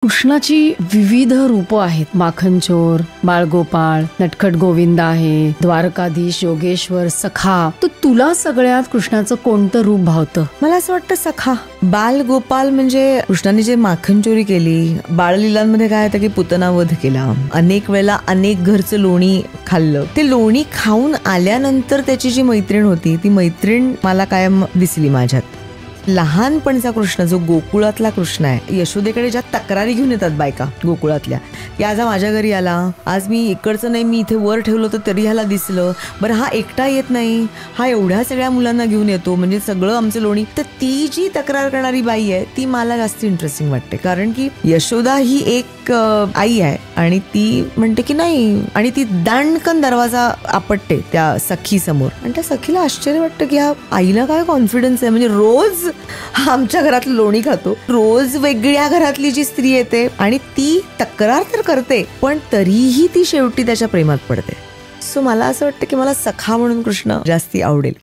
कृष्णाची विविध रूपं आहेत. माखनचोर, बाळगोपाळ, नटखट गोविंद आहे, द्वारकाधीश, योगेश्वर, सखा. तर तुला सगळ्यात कृष्णाचं कोणतं रूप भावतं? मला असं वाटतं सखा. बालगोपाल म्हणजे कृष्णाने जे माखनचोरी केली. बाळलीलांमध्ये काय होतं की पुतनावध केला, अनेक वेळेला अनेक घरचं लोणी खाल्लं. ते लोणी खाऊन आल्यानंतर त्याची जी मैत्रीण होती ती मैत्रीण मला कायम दिसली माझ्यात. लहानपणचा कृष्ण जो गोकुळातला कृष्ण आहे, यशोदेकडे ज्या तक्रारी घेऊन येतात बायका गोकुळातल्या, की आज माझ्या घरी आला, आज मी इकडचं नाही, मी इथे वर ठेवलं तर तरी ह्याला दिसलं, बरं हा एकटा येत नाही, हा एवढ्या सगळ्या मुलांना घेऊन येतो, म्हणजे सगळं आमचं लोणी. तर ती जी तक्रार करणारी बाई आहे ती मला जास्त इंटरेस्टिंग वाटते, कारण की यशोदा ही एक आई आहे आणि ती म्हणते की नाही, आणि ती दांडकन दरवाजा आपटते त्या सखी समोर, आणि त्या सखीला आश्चर्य वाटतं की ह्या आईला काय कॉन्फिडन्स आहे, म्हणजे रोज आमच्या घरातलं लोणी खातो, रोज वेगळ्या घरातली जी स्त्री येते आणि ती तक्रार तर करते पण तरीही ती शेवटी त्याच्या प्रेमात पडते. सो मला असं वाटतं की मला सखा म्हणून कृष्ण जास्ती आवडेल.